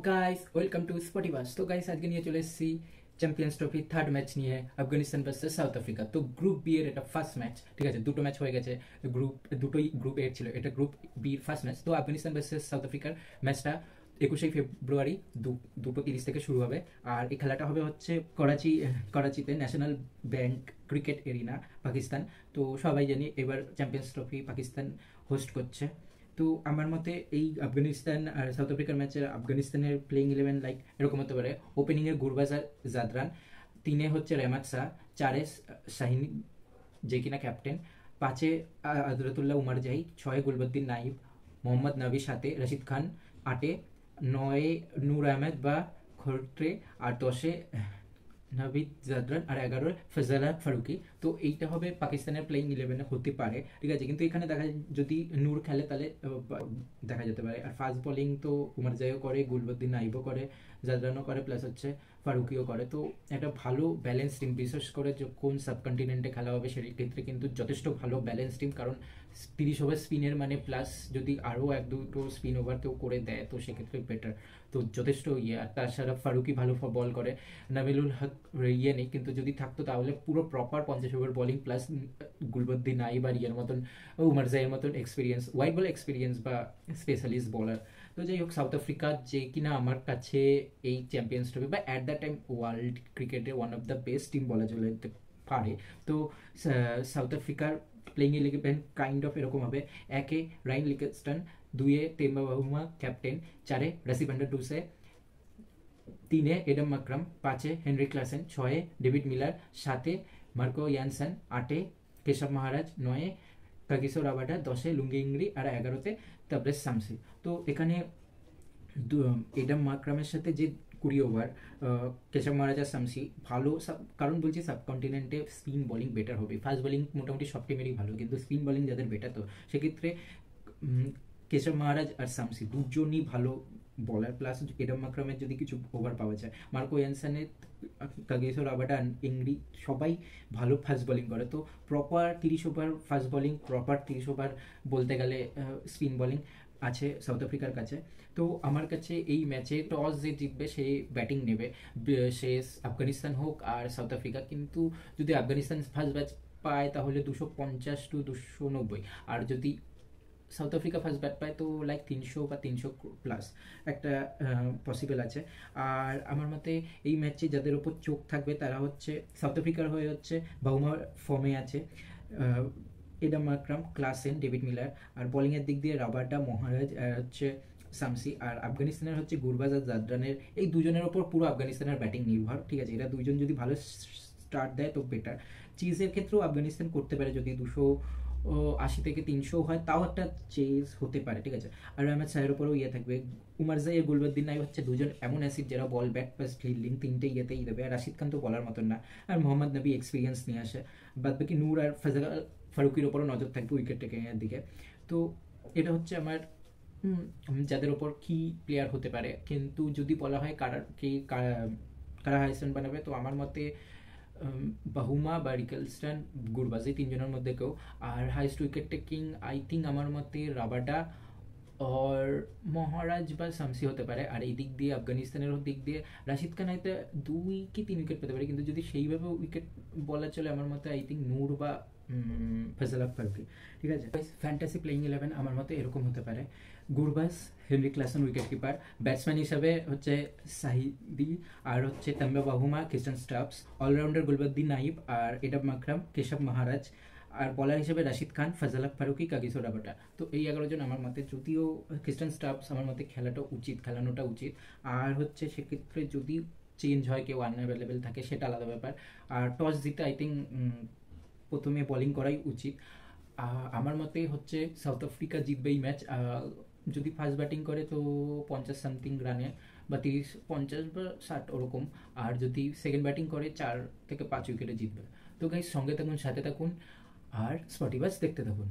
Guys welcome to স্পটিভাস। তো guys আজকে নিয়ে চলে এসেছি চ্যাম্পিয়ন্স ট্রফি থার্ড ম্যাচ নিয়ে, আফগানিস্তান ভার্সেস সাউথ আফ্রিকা। তো গ্রুপ বি এর এটা ফার্স্ট ম্যাচ, ঠিক আছে। দুটো ম্যাচ হয়ে গেছে, দুটোই গ্রুপ এ ছিল, এটা গ্রুপ বি এর ফার্স্ট ম্যাচ। তো আফগানিস্তান ভার্সেস সাউথ আফ্রিকার ম্যাচটা 21শে ফেব্রুয়ারি 2:30 থেকে শুরু হবে। আর এই খেলাটা হবে হচ্ছে করাচিতে National Bank Cricket Arena, Pakistan. তো সবাই জানি এবার চ্যাম্পিয়ন্স ট্রফি পাকিস্তান হোস্ট করছে। তো আমার মতে এই আফগানিস্তান আর সাউথ আফ্রিকার ম্যাচের আফগানিস্তানের প্লেইং 11 লাইক এরকম হতে পারে: ওপেনিংয়ে গুরবাজ আর জাদরান, 3-এ হচ্ছে রেহমাত শাহ, 4-এ শাহিন যে কিনা ক্যাপ্টেন, 5-এ হজরতুল্লাহ উমার জাহি, 6-এ গুলবদ্দিন নাইব, মোহাম্মদ নবী, 7-এ রশিদ খান, 8-এ 9-এ নূর আহমেদ বা খোরট্রে, আর 10-এ নাভিদ জাদরান, আর 11-এ ফজলাহ ফারুকি। তো এইটা হবে পাকিস্তানের প্লেইং 11 হতে পারে, ঠিক আছে। কিন্তু এখানে দেখা যদি নূর খেলে তাহলে দেখা যেতে পারে। আর ফাস্ট বোলিং তো উমার জাইও করে, গুলবদ্দিন নাইবও করে, জাদরানও করে, প্লাস হচ্ছে ফারুকিও করে। তো একটা ভালো ব্যালেন্স টিম, বিশেষ করে কোন সাবকন্টিনেন্টে খেলা হবে সেই ক্ষেত্রে কিন্তু যথেষ্ট ভালো ব্যালেন্স টিম। কারণ 30 ওভার স্পিনের মানে প্লাস যদি আরও 1-2 স্পিন ওভার কেউ করে দেয় তো সেক্ষেত্রে বেটার। তো যথেষ্ট আর তাছাড়া ফারুকি ভালো বল করে, নাবিলুল হক নেই, কিন্তু যদি থাকতো তাহলে পুরো প্রপার 50 ওভার বোলিং প্লাস গুলবদ্দিন নাইব আর ইয়ের মতন, উমার জাইয়ের মতন এক্সপিরিয়েন্স, ওয়াইড বল এক্সপিরিয়েন্স বা স্পেশালিস্ট বোলার। তো যাই হোক, সাউথ আফ্রিকা যে কিনা আমার কাছে এই চ্যাম্পিয়ন্স ট্রফি বা অ্যাট দ্য টাইম ওয়ার্ল্ড ক্রিকেটের one of the best team বলা যেতে পারে। তো সাউথ আফ্রিকার প্লেইং 11 কাইন্ড অফ এরকম হবে: 1-এ রাইন লিকেস্টন, 2-এ তেম্বা বাহুমা ক্যাপ্টেন, 4-এ রাসিভান্ডার ডুসে, 3-এ এডম মাকরাম, 5-এ হেনরি ক্লাসেন, 6-এ ডেভিড মিলার, 7-এ মার্কো ইয়ানসন, 8-এ কেশব মহারাজ, 9-এ কাগিসো রাবাডা, 10-এ লুঙ্গি ইংরি, আর 11-তে তাবরেজ শামসি। তো এখানে এডম মাকরামের সাথে যে 20 ওভার, কেশব মহারাজ আর শামসি ভালো, কারণ বলছি সাবকন্টিনেন্টে স্পিন বোলিং বেটার হবে। ফাস্ট বোলিং মোটামুটি সব টিমেরই ভালো, কিন্তু স্পিন বোলিং যাদের বেটার, তো সেক্ষেত্রে কেশব মহারাজ আর শামসি দুজনই ভালো বলার, প্লাস এডম মাকরামের যদি কিছু ওভার পাওয়া যায়, মার্কো ইয়ানসনের, কাগিসো রাবাডা, ইংরি সবাই ভালো ফাস্ট বোলিং করে। তো proper 30 over fast bowling, proper 30 over বলতে গেলে স্পিন বোলিং আছে সাউথ আফ্রিকার কাছে। তো আমার কাছে এই ম্যাচে টস যে জিতবে সে ব্যাটিং নেবে, সে আফগানিস্তান হোক আর সাউথ আফ্রিকা। কিন্তু যদি আফগানিস্তান ফার্স্ট ব্যাচ পায় তাহলে 250 to 290, আর যদি সাউথ আফ্রিকা ফার্স্ট ব্যাট পায় তো লাইক 300 বা 300 প্লাস একটা পসিবল আছে। আর আমার মতে এই ম্যাচে যাদের ওপর চোখ থাকবে তারা হচ্ছে সাউথ আফ্রিকার হয়ে হচ্ছে বাহুমা ফর্মে আছে, Aiden Markram, Klaasen, David Miller, আর বোলিংয়ের দিক দিয়ে রাবাডা, মহারাজ আর হচ্ছে শামসি। আর আফগানিস্তানের হচ্ছে গুরবাজ আর জাদরানের, এই দুজনের ওপর পুরো আফগানিস্তানের ব্যাটিং নির্ভর, ঠিক আছে। এরা দুজন যদি ভালো স্টার্ট দেয় তো বেটার। চিজের ক্ষেত্রেও আফগানিস্তান করতে পারে, যদি 280 থেকে 300 হয় তাও একটা চেজ হতে পারে, ঠিক আছে। আর রহমত শাহের উপরেও থাকবে। উমার জাই আর গুলবদ্দিন নাইব হচ্ছে দুজন এমন অ্যাসিড যারা বল ব্যাট প্লাস ফিল্ডিং তিনটে ইয়েতেই দেবে। আর রাশিদ খান তো বলার মতন না, আর মোহাম্মদ নবী এক্সপিরিয়েন্স নিয়ে আসে। বাদ বাকি নূর আর ফজল ফারুকির ওপরও নজর থাকবে উইকেট টেকিংয়ের দিকে। তো এটা হচ্ছে আমার যাদের ওপর কি প্লেয়ার হতে পারে। কিন্তু যদি বলা হয় কারা হাইস্ট বানাবে, তো আমার মতে বাহুমা বা রিকেলস্টন, গুরবাজ, এই তিনজনের মধ্যে কেউ। আর highest wicket taking I think আমার মতে রাবাডা আর মহারাজ বা শামসি হতে পারে। আর এই দিক দিয়ে আফগানিস্তানের দিক দিয়ে রাশিদ খান হয়তো 2 কি 3 উইকেট পেতে পারে, কিন্তু যদি সেইভাবে উইকেট বলা চলে আমার মতে আই থিঙ্ক নূর বা ফজলাহ ফারুকি, ঠিক আছে। ফ্যান্টাসি প্লেইং 11 আমার মতে এরকম হতে পারে: Gurbaz, Henry Klaasen wicket keeper, batsman হিসাবে হচ্ছে সাহিদি, আর হচ্ছে তাম্বা বাহুমা, ক্রিস্টান স্টাফস, অলরাউন্ডার গুলবদ্দিন নাইব আর এডম মাকরাম, কেশব মহারাজ, আর বলার হিসেবে রাশিদ খান, ফজলাহ ফারুকি, কাগিসো রাবাডা। তো এই 11 জন আমার মতে, যদিও ক্রিস্টান স্টাফস আমার মতে খেলানোটা উচিত। আর হচ্ছে সেক্ষেত্রে যদি চেঞ্জ হয়, কেউ আনঅ্যাভেলেবেল থাকে সেটা আলাদা ব্যাপার। আর টস জিতে আই থিঙ্ক প্রথমে বোলিং করাই উচিত। আমার মতে হচ্ছে সাউথ আফ্রিকা জিতবে এই ম্যাচ। যদি ফার্স্ট ব্যাটিং করে তো 50 সামথিং রানে বা 50 বা 60 ওরকম। আর যদি সেকেন্ড ব্যাটিং করে 4 থেকে 5 উইকেটে জিতবে। তো গাইস, সঙ্গে থাকুন, সাথে থাকুন, আর স্পটিভাস দেখতে থাকুন।